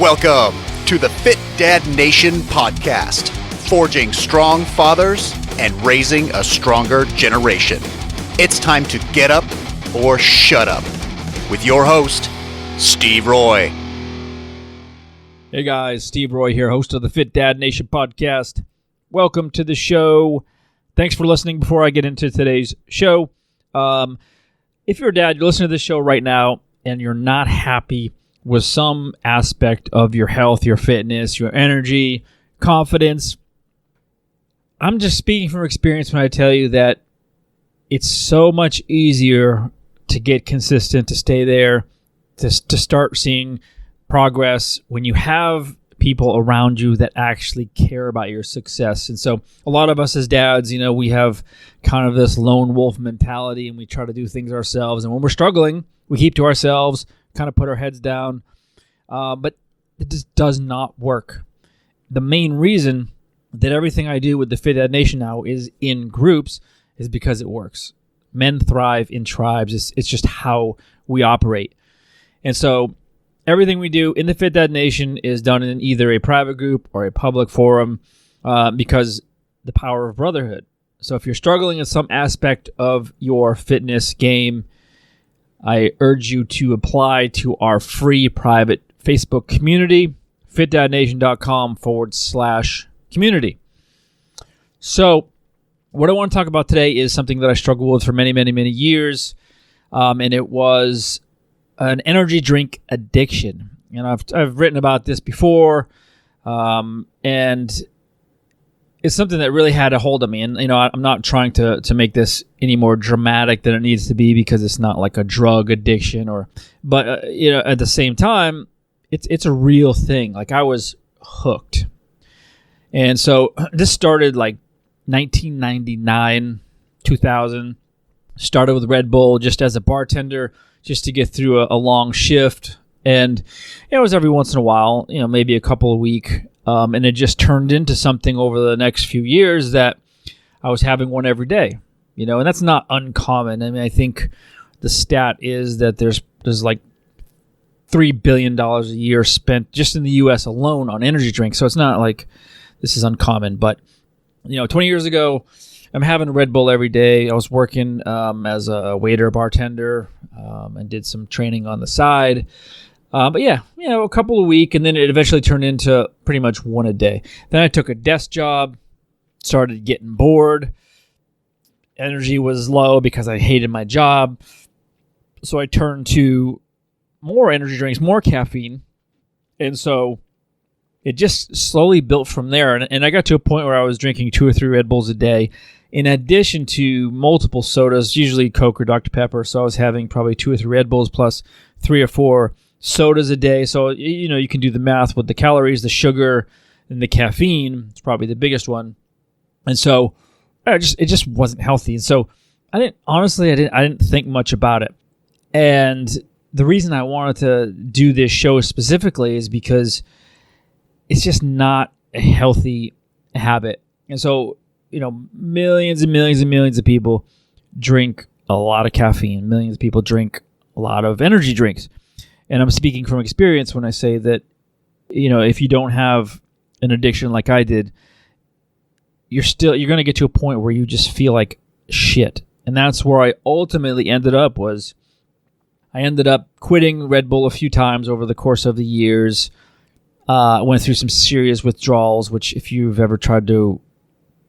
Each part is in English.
Welcome to the Fit Dad Nation podcast, forging strong fathers and raising a stronger generation. It's time to get up or shut up with your host, Steve Roy. Hey guys, Steve Roy here, host of the Fit Dad Nation podcast. Welcome to the show. Thanks for listening. Before I get into today's show, if you're a dad, you're listening to this show right now, and you're not happy with some aspect of your health, your fitness, your energy, confidence, I'm just speaking from experience when I tell you that it's so much easier to get consistent, to stay there, to start seeing progress when you have people around you that actually care about your success. And so a lot of us as dads, we have kind of this lone wolf mentality, and we try to do things ourselves. And when we're struggling, we keep to ourselves, kind of put our heads down. But it just does not work. The main reason that everything I do with the Fit Dad Nation now is in groups is because it works. Men thrive in tribes. It's just how we operate. And so everything we do in the Fit Dad Nation is done in either a private group or a public forum because the power of brotherhood. So if you're struggling in some aspect of your fitness game, I urge you to apply to our free private Facebook community, fitdadnation.com/community. So what I want to talk about today is something that I struggled with for many, many, many years, and it was an energy drink addiction. I've written about this before, and it's something that really had a hold of me. And, I'm not trying to make this any more dramatic than it needs to be because it's not like a drug addiction but at the same time, it's a real thing. Like, I was hooked. And so this started like 1999, 2000, started with Red Bull just as a bartender, just to get through a long shift. And it was every once in a while, maybe a couple a week. And it just turned into something over the next few years that I was having one every day, and that's not uncommon. I mean, I think the stat is that there's like $3 billion a year spent just in the U.S. alone on energy drinks. So it's not like this is uncommon. But, 20 years ago, I'm having a Red Bull every day. I was working as a waiter, bartender, and did some training on the side. But yeah, a couple a week, and then it eventually turned into pretty much one a day. Then I took a desk job, started getting bored. Energy was low because I hated my job. So I turned to more energy drinks, more caffeine. And so it just slowly built from there. And I got to a point where I was drinking 2 or 3 Red Bulls a day, in addition to multiple sodas, usually Coke or Dr. Pepper. So I was having probably 2 or 3 Red Bulls plus 3 or 4 sodas a day. So, you can do the math with the calories, the sugar, and the caffeine. It's probably the biggest one. And so it just wasn't healthy. And so I didn't think much about it. And the reason I wanted to do this show specifically is because it's just not a healthy habit. And so, millions and millions and millions of people drink a lot of caffeine. Millions of people drink a lot of energy drinks. And I'm speaking from experience when I say that, if you don't have an addiction like I did, you're going to get to a point where you just feel like shit. And that's where I ultimately ended up I ended up quitting Red Bull a few times over the course of the years. Went through some serious withdrawals, which if you've ever tried to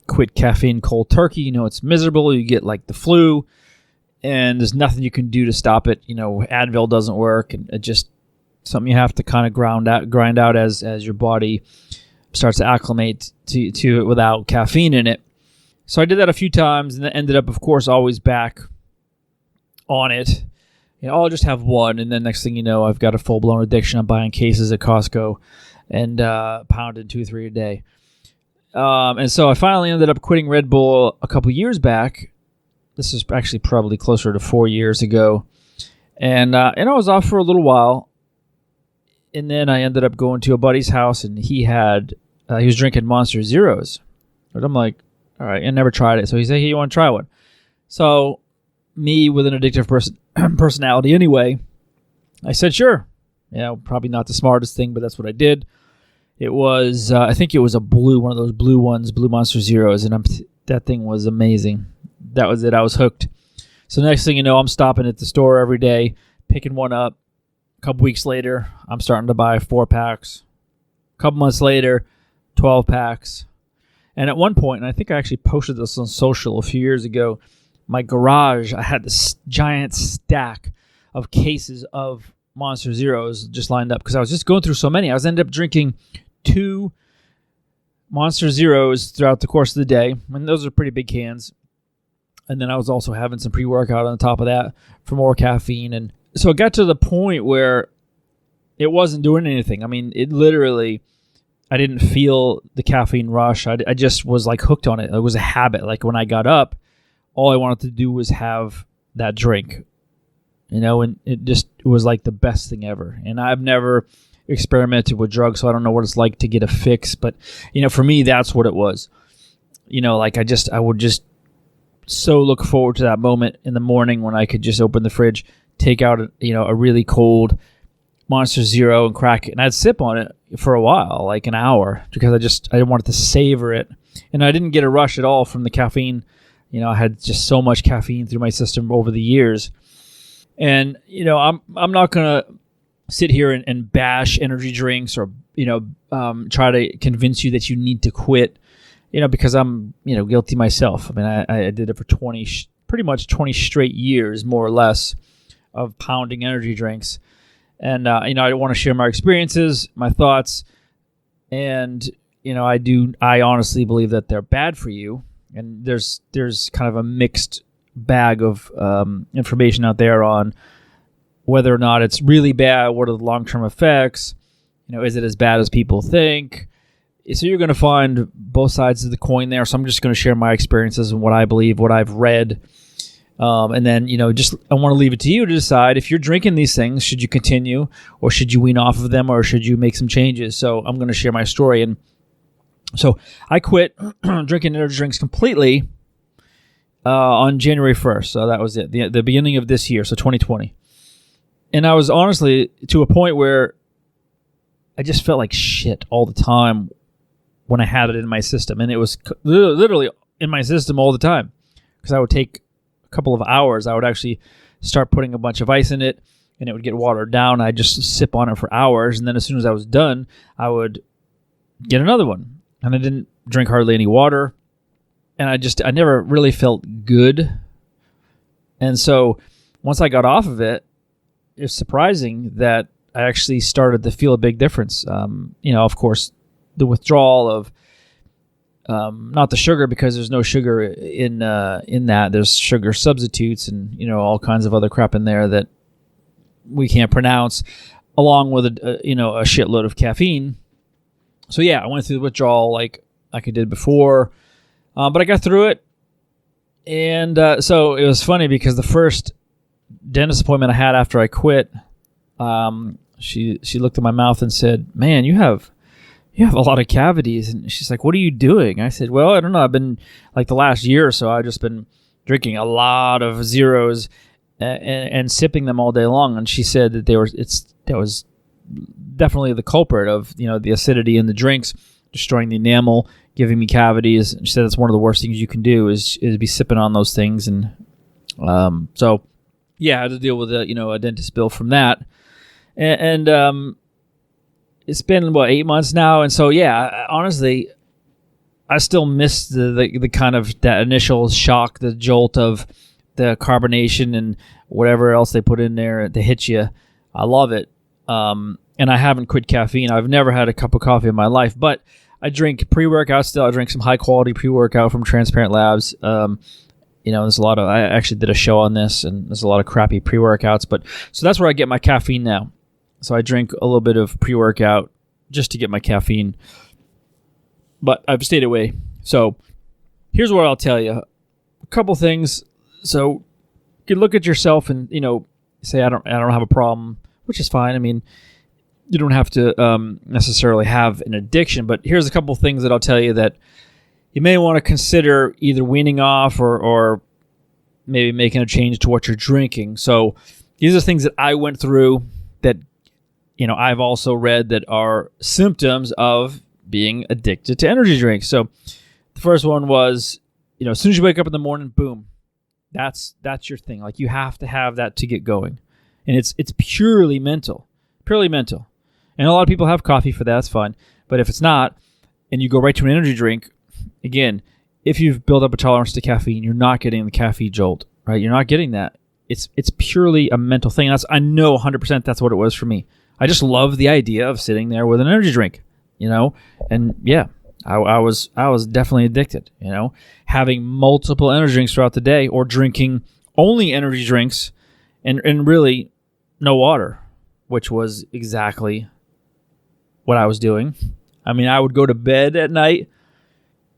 quit caffeine cold turkey, it's miserable. You get like the flu. And there's nothing you can do to stop it. Advil doesn't work, and it just something you have to kind of grind out as your body starts to acclimate to it without caffeine in it. So I did that a few times, and then ended up, of course, always back on it. I'll just have one, and then next thing you know, I've got a full-blown addiction. I'm buying cases at Costco and pounding 2 or 3 a day. And so I finally ended up quitting Red Bull a couple years back. This is actually probably closer to 4 years ago. And I was off for a little while. And then I ended up going to a buddy's house, and he was drinking Monster Zeros. And I'm like, all right, I never tried it. So he said, hey, you want to try one? So me with an addictive personality anyway, I said, sure. Probably not the smartest thing, but that's what I did. It was, I think it was a blue, one of those blue ones, Blue Monster Zeros, and that thing was amazing. That was it. I was hooked. So next thing you know, I'm stopping at the store every day, picking one up. A couple weeks later, I'm starting to buy 4-packs. A couple months later, 12 packs. And at one point, and I think I actually posted this on social a few years ago, my garage, I had this giant stack of cases of Monster Zeros just lined up because I was just going through so many. I was ended up drinking 2 Monster Zeros throughout the course of the day. And those are pretty big cans. And then I was also having some pre-workout on top of that for more caffeine. And so it got to the point where it wasn't doing anything. I mean, it literally, I didn't feel the caffeine rush. I just was like hooked on it. It was a habit. Like when I got up, all I wanted to do was have that drink, and it was like the best thing ever. And I've never experimented with drugs, so I don't know what it's like to get a fix. But, for me, that's what it was. Like I would just so look forward to that moment in the morning when I could just open the fridge, take out a really cold Monster Zero and crack it, and I'd sip on it for a while, like an hour, because I wanted to savor it, and I didn't get a rush at all from the caffeine. I had just so much caffeine through my system over the years, and I'm not gonna sit here and bash energy drinks or try to convince you that you need to quit. Because I'm, guilty myself. I mean, I did it for pretty much 20 straight years, more or less, of pounding energy drinks. And, I want to share my experiences, my thoughts. And, I honestly believe that they're bad for you. And there's kind of a mixed bag of information out there on whether or not it's really bad, what are the long-term effects, is it as bad as people think? So you're going to find both sides of the coin there. So I'm just going to share my experiences and what I believe, what I've read. And then, I want to leave it to you to decide if you're drinking these things, should you continue or should you wean off of them or should you make some changes? So I'm going to share my story. And so I quit drinking energy drinks completely on January 1st. So that was it, the beginning of this year, so 2020. And I was honestly to a point where I just felt like shit all the time when I had it in my system. And it was literally in my system all the time because I would take a couple of hours. I would actually start putting a bunch of ice in it and it would get watered down. I'd just sip on it for hours. And then as soon as I was done, I would get another one. And I didn't drink hardly any water. And I never really felt good. And so once I got off of it, it's surprising that I actually started to feel a big difference. Of course, the withdrawal of not the sugar, because there's no sugar in that. There's sugar substitutes and all kinds of other crap in there that we can't pronounce, along with a shitload of caffeine. So yeah, I went through the withdrawal like I did before, but I got through it. And so it was funny because the first dentist appointment I had after I quit, she looked at my mouth and said, "Man, you have a lot of cavities." And she's like, "What are you doing?" I said, "Well, I don't know. I've been like the last year or so, I've just been drinking a lot of zeros and sipping them all day long." And she said that that was definitely the culprit of the acidity in the drinks, destroying the enamel, giving me cavities. And she said that's one of the worst things you can do is be sipping on those things. And so yeah, I had to deal with a dentist bill from that. And it's been 8 months now, and so yeah, honestly, I still miss the kind of that initial shock, the jolt of the carbonation and whatever else they put in there to hit you. I love it, and I haven't quit caffeine. I've never had a cup of coffee in my life, but I drink pre-workout still. I drink some high quality pre-workout from Transparent Labs. There's a lot of, I actually did a show on this, and there's a lot of crappy pre-workouts, but so that's where I get my caffeine now. So I drink a little bit of pre-workout just to get my caffeine, but I've stayed away. So here's what I'll tell you. A couple things. So you can look at yourself and, say, I don't have a problem, which is fine. I mean, you don't have to necessarily have an addiction, but here's a couple things that I'll tell you that you may want to consider either weaning off or maybe making a change to what you're drinking. So these are things that I went through that I've also read that are symptoms of being addicted to energy drinks. So the first one was, as soon as you wake up in the morning, boom, that's your thing. Like, you have to have that to get going. And it's purely mental. And a lot of people have coffee for that. That's fine. But if it's not, and you go right to an energy drink, again, if you've built up a tolerance to caffeine, you're not getting the caffeine jolt, right? You're not getting that. It's purely a mental thing. I know 100% that's what it was for me. I just love the idea of sitting there with an energy drink, and yeah, I was definitely addicted, having multiple energy drinks throughout the day, or drinking only energy drinks and really no water, which was exactly what I was doing. I mean, I would go to bed at night,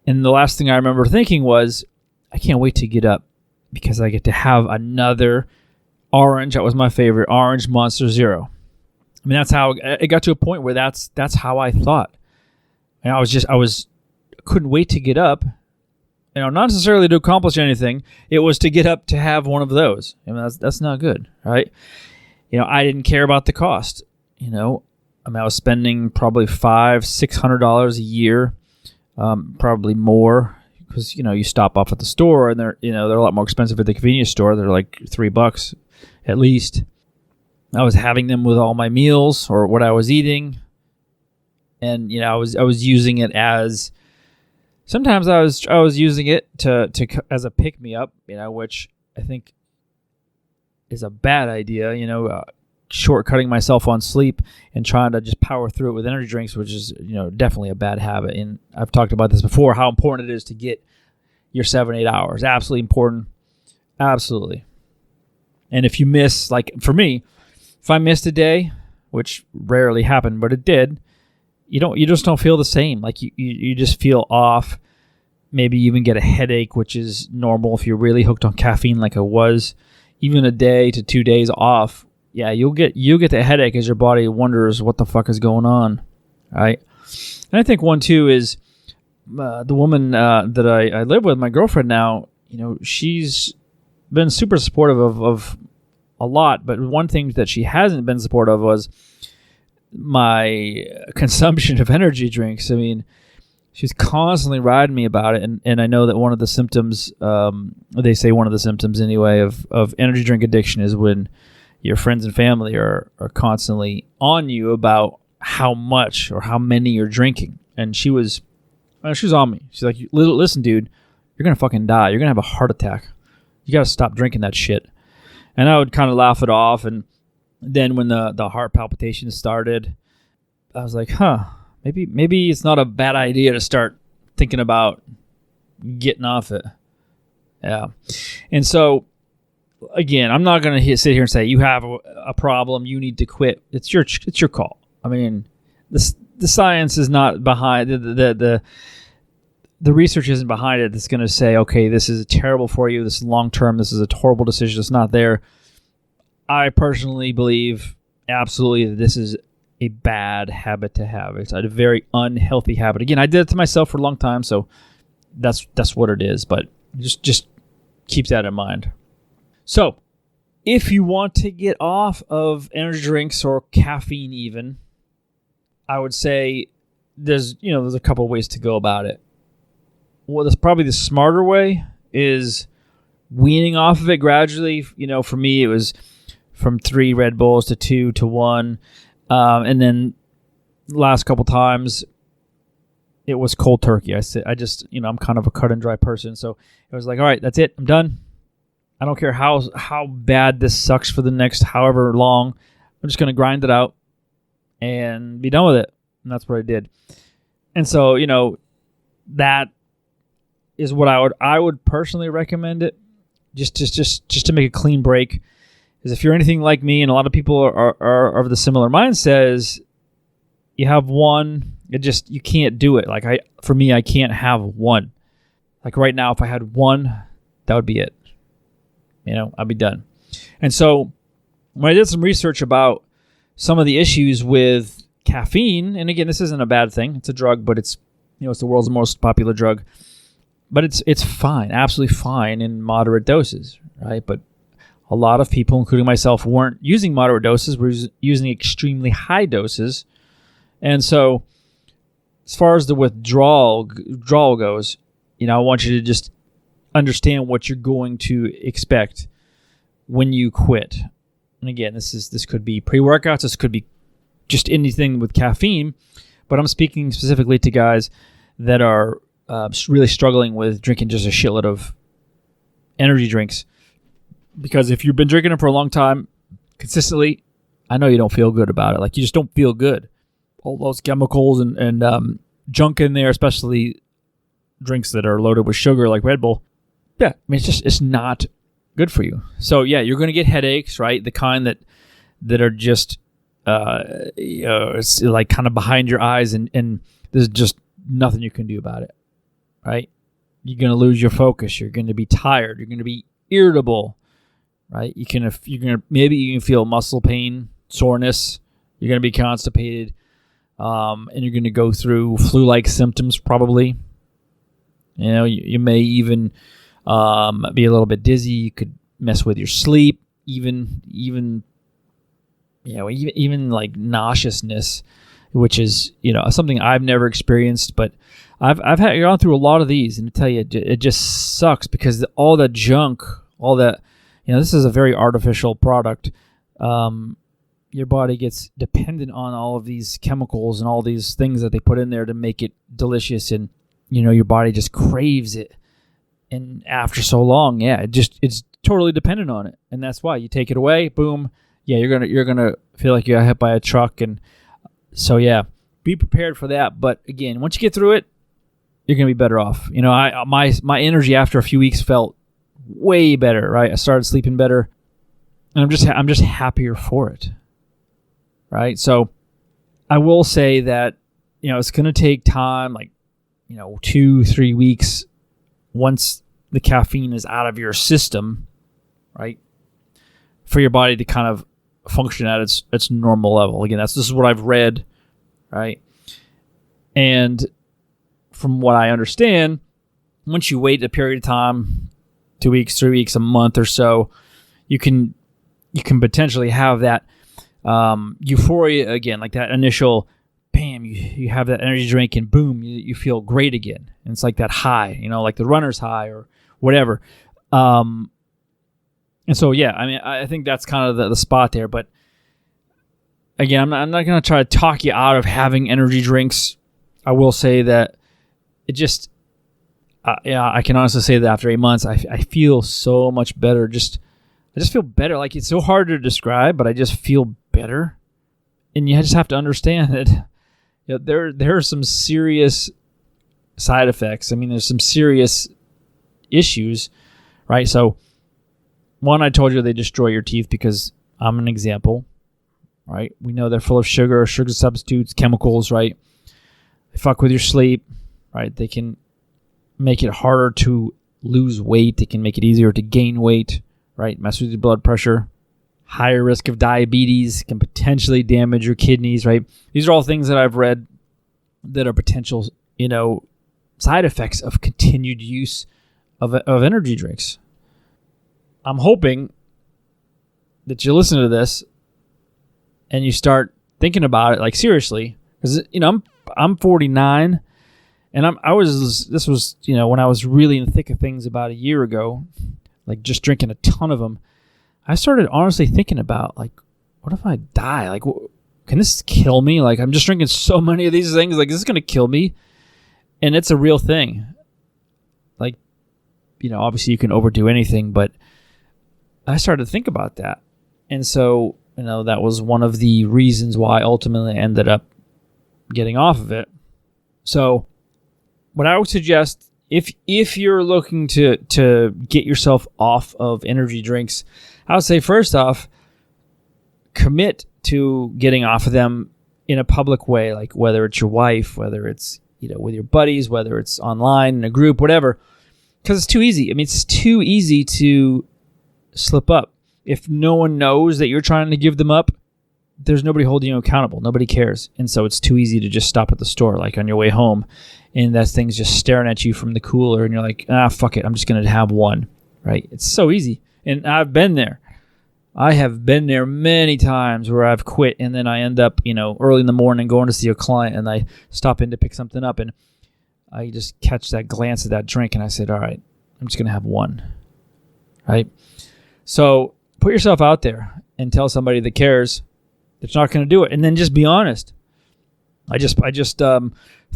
and the last thing I remember thinking was, I can't wait to get up because I get to have another orange. That was my favorite, orange Monster Zero. I mean, that's how it got to a point where that's how I thought. And I couldn't wait to get up, not necessarily to accomplish anything. It was to get up to have one of those. I mean, that's not good, right? I didn't care about the cost. I was spending probably $500-$600 a year, probably more, because you stop off at the store and they're a lot more expensive at the convenience store. They're like $3 at least. I was having them with all my meals or what I was eating, and I was using it as, sometimes I was using it to as a pick me up, which I think is a bad idea. Shortcutting myself on sleep and trying to just power through it with energy drinks, which is definitely a bad habit. And I've talked about this before, how important it is to get your 7-8 hours. Absolutely important. Absolutely. And if you miss, like for me, if I missed a day, which rarely happened, but it did, you just don't feel the same. Like you just feel off. Maybe you even get a headache, which is normal if you're really hooked on caffeine like I was. Even a day to 2 days off, yeah, you'll get the headache as your body wonders what the fuck is going on, right? And I think one too is the woman that I live with, my girlfriend now. She's been super supportive of a lot, but one thing that she hasn't been supportive of was my consumption of energy drinks. I mean, she's constantly riding me about it, and I know that one of the symptoms, they say one of the symptoms anyway, of energy drink addiction is when your friends and family are constantly on you about how much or how many you're drinking. And she was on me. She's like, listen, dude, you're going to fucking die. You're going to have a heart attack. You got to stop drinking that shit. And I would kind of laugh it off. And then when the heart palpitations started, I was like, maybe it's not a bad idea to start thinking about getting off it. Yeah. And so, again, I'm not going to sit here and say you have a problem, you need to quit. It's your call. I mean, the science is not behind the research isn't behind it. That's going to say, okay, this is terrible for you. This is long term. This is a horrible decision. It's not there. I personally believe absolutely that this is a bad habit to have. It's a very unhealthy habit. Again, I did it to myself for a long time, so that's what it is. But just keep that in mind. So, if you want to get off of energy drinks or caffeine even, I would say there's a couple of ways to go about it. Well, that's probably the smarter way is weaning off of it gradually. For me, it was from 3 Red Bulls to 2 to 1. And then last couple times, it was cold turkey. I'm kind of a cut and dry person. So it was like, all right, that's it. I'm done. I don't care how bad this sucks for the next however long. I'm just going to grind it out and be done with it. And that's what I did. And so, that is what I would personally recommend it. Just to make a clean break. Is if you're anything like me, and a lot of people are of the similar mindset, is you have one, you can't do it. Like for me, I can't have one. Like right now, if I had one, that would be it. I'd be done. And so when I did some research about some of the issues with caffeine, and again, this isn't a bad thing. It's a drug, but it's the world's most popular drug. But it's fine, absolutely fine in moderate doses, right? But a lot of people, including myself, weren't using moderate doses. We're using extremely high doses. And so as far as the withdrawal goes, I want you to just understand what you're going to expect when you quit. And again, this could be pre-workouts, this could be just anything with caffeine, but I'm speaking specifically to guys that are really struggling with drinking just a shitload of energy drinks. Because if you've been drinking them for a long time, consistently, I know you don't feel good about it. Like, you just don't feel good. All those chemicals and junk in there, especially drinks that are loaded with sugar like Red Bull. Yeah, I mean, it's not good for you. So yeah, you're going to get headaches, right? The kind that are just it's like kind of behind your eyes, and there's just nothing you can do about it, right? You're going to lose your focus. You're going to be tired. You're going to be irritable, right? Maybe you can feel muscle pain, soreness. You're going to be constipated, and you're going to go through flu-like symptoms probably. You may even be a little bit dizzy. You could mess with your sleep, even like nauseousness, which is something I've never experienced, but I've gone through a lot of these, and I tell you, it just sucks because all that junk, all that, this is a very artificial product. Your body gets dependent on all of these chemicals and all these things that they put in there to make it delicious, and your body just craves it. And after so long, it's totally dependent on it, and that's why you take it away, boom, you're gonna feel like you got hit by a truck. And so be prepared for that. But again, once you get through it, you're gonna be better off. My energy after a few weeks felt way better. Right, I started sleeping better, and I'm just happier for it. Right, so I will say that it's gonna take time, like 2-3 weeks. Once the caffeine is out of your system, right, for your body to kind of function at its normal level. Again, this is what I've read, right? And from what I understand, once you wait a period of time, 2 weeks, 3 weeks, a month or so, you can potentially have that euphoria again, like that initial, bam, you have that energy drink and boom, you feel great again. And it's like that high, like the runner's high or whatever. And so, I think that's kind of the spot there. But again, I'm not going to try to talk you out of having energy drinks. I will say that it just, I can honestly say that after 8 months, I feel so much better. I just feel better. Like, it's so hard to describe, but I just feel better. And you just have to understand that there are some serious side effects. I mean, there's some serious issues, right? So, one, I told you they destroy your teeth because I'm an example, right? We know they're full of sugar substitutes, chemicals, right? They fuck with your sleep, right? They can make it harder to lose weight. They can make it easier to gain weight, right? Mess with your blood pressure. Higher risk of diabetes, can potentially damage your kidneys, right? These are all things that I've read that are potential, side effects of continued use of energy drinks. I'm hoping that you listen to this and you start thinking about it, like, seriously, because I'm 49, and this was when I was really in the thick of things about a year ago, like just drinking a ton of them. I started honestly thinking about, like, what if I die? Like, can this kill me? Like, I'm just drinking so many of these things. Like, this is going to kill me. And it's a real thing. Like, obviously you can overdo anything, but I started to think about that. And so, that was one of the reasons why I ultimately ended up getting off of it. So, what I would suggest, if you're looking to get yourself off of energy drinks, I would say, first off, commit to getting off of them in a public way, like whether it's your wife, whether it's with your buddies, whether it's online in a group, whatever, because it's too easy. I mean, it's too easy to slip up. If no one knows that you're trying to give them up, there's nobody holding you accountable. Nobody cares. And so it's too easy to just stop at the store, like on your way home, and that thing's just staring at you from the cooler, and you're like, fuck it, I'm just going to have one, right? It's so easy. And I've been there. I have been there many times where I've quit and then I end up, early in the morning going to see a client and I stop in to pick something up and I just catch that glance at that drink and I said, all right, I'm just going to have one, right? So put yourself out there and tell somebody that cares that's not going to do it, and then just be honest. I just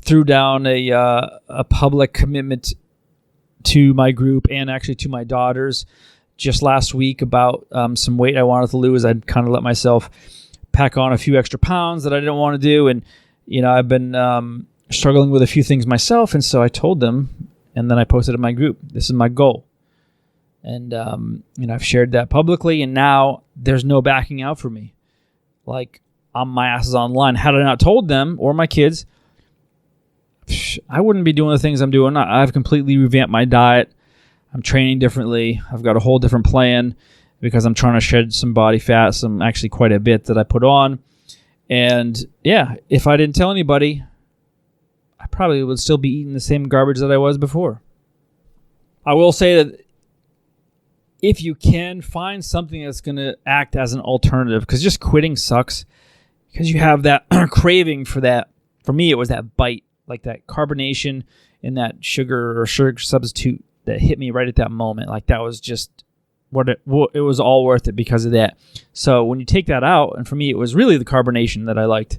threw down a public commitment to my group and actually to my daughters just last week about some weight I wanted to lose. I'd kind of let myself pack on a few extra pounds that I didn't want to do, and I've been struggling with a few things myself, and so I told them, and then I posted in my group, this is my goal. And, I've shared that publicly, and now there's no backing out for me. Like, my ass is online. Had I not told them or my kids, I wouldn't be doing the things I'm doing. I've completely revamped my diet. I'm training differently. I've got a whole different plan because I'm trying to shed some body fat, some actually quite a bit that I put on. And, yeah, if I didn't tell anybody, I probably would still be eating the same garbage that I was before. I will say that if you can, find something that's going to act as an alternative, because just quitting sucks because you have that craving for that. For me, it was that bite, like that carbonation and that sugar or sugar substitute that hit me right at that moment. Like that was just it was all worth it because of that. So when you take that out, and for me, it was really the carbonation that I liked.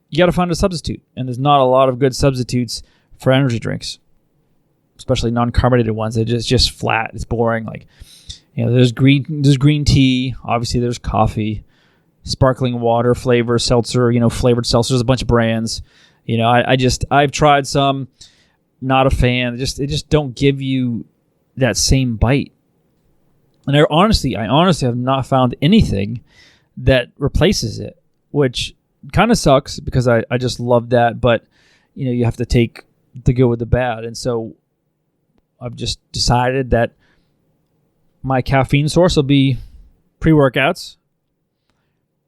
You got to find a substitute, and there's not a lot of good substitutes for energy drinks, especially non-carbonated ones. They're just flat. It's boring. Like, there's green tea. Obviously, there's coffee, sparkling water, flavor, seltzer. Flavored seltzer. There's a bunch of brands. I've tried some. Not a fan. They just don't give you that same bite. And I honestly have not found anything that replaces it, which kind of sucks because I just love that. But you have to take the good with the bad, and so I've just decided that my caffeine source will be pre-workouts.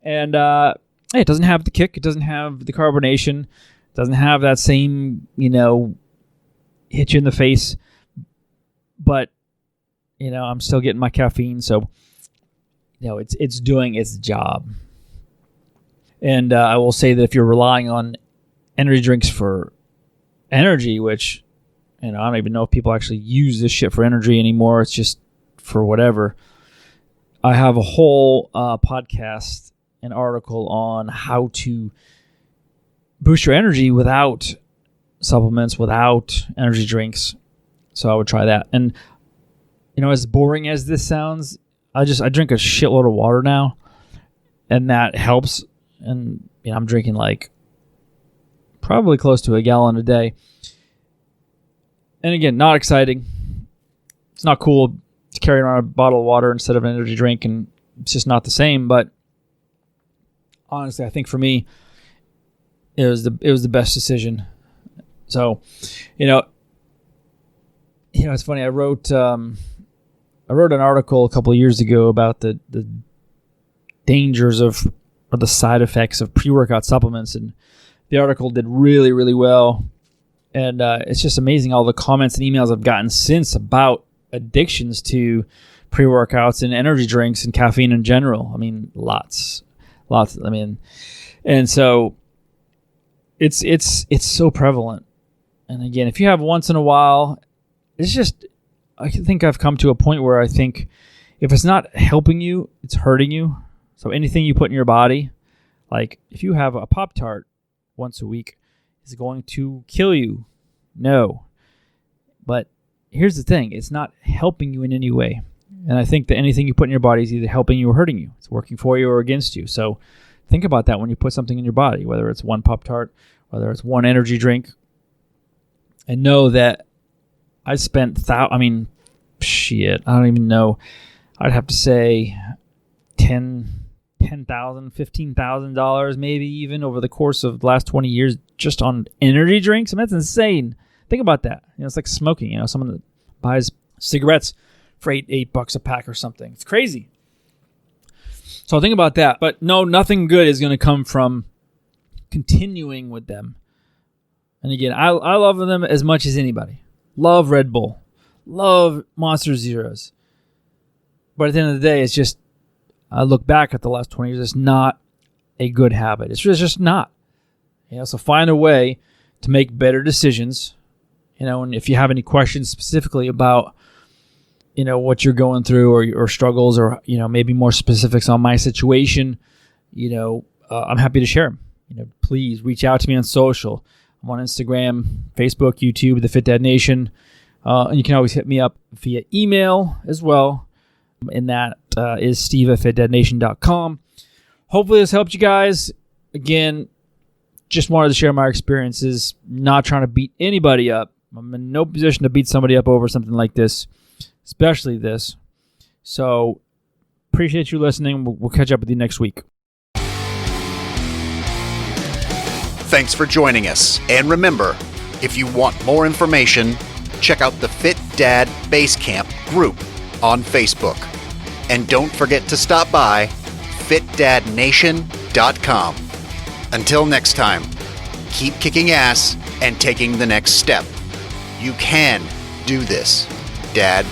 And it doesn't have the kick. It doesn't have the carbonation. It doesn't have that same, hit you in the face. But, I'm still getting my caffeine. So, it's doing its job. And I will say that if you're relying on energy drinks for energy, which... I don't even know if people actually use this shit for energy anymore. It's just for whatever. I have a whole podcast, an article on how to boost your energy without supplements, without energy drinks. So I would try that. And, as boring as this sounds, I drink a shitload of water now, and that helps. And, I'm drinking like probably close to a gallon a day. And again, not exciting. It's not cool to carry around a bottle of water instead of an energy drink, and it's just not the same. But honestly, I think for me, it was the best decision. So, it's funny. I wrote an article a couple of years ago about the dangers or the side effects of pre-workout supplements, and the article did really, really well. And it's just amazing all the comments and emails I've gotten since about addictions to pre-workouts and energy drinks and caffeine in general. I mean, lots. I mean, and so it's so prevalent. And again, if you have once in a while, it's just, I think I've come to a point where I think if it's not helping you, it's hurting you. So anything you put in your body, like if you have a Pop-Tart once a week, is it going to kill you? No. But here's the thing. It's not helping you in any way. And I think that anything you put in your body is either helping you or hurting you. It's working for you or against you. So think about that when you put something in your body, whether it's one Pop-Tart, whether it's one energy drink. And know that I spent, I don't even know. I'd have to say $10,000, $15,000 maybe even over the course of the last 20 years just on energy drinks. I mean, that's insane. Think about that. It's like smoking. Someone that buys cigarettes for $8 a pack or something. It's crazy. So think about that. But no, nothing good is going to come from continuing with them. And again, I love them as much as anybody. Love Red Bull. Love Monster Zeros. But at the end of the day, it's just I look back at the last 20 years, it's not a good habit. It's just not. So find a way to make better decisions. And if you have any questions specifically about, what you're going through or struggles or, maybe more specifics on my situation, I'm happy to share them. Please reach out to me on social. I'm on Instagram, Facebook, YouTube, The Fit Dad Nation. And you can always hit me up via email as well. And that is steve@fitdadnation.com. Hopefully this helped you guys. Again, just wanted to share my experiences, not trying to beat anybody up. I'm in no position to beat somebody up over something like this, especially this. So appreciate you listening. We'll catch up with you next week. Thanks for joining us. And remember, if you want more information, check out the Fit Dad Basecamp group on Facebook. And don't forget to stop by fitdadnation.com. Until next time, keep kicking ass and taking the next step. You can do this, Dad.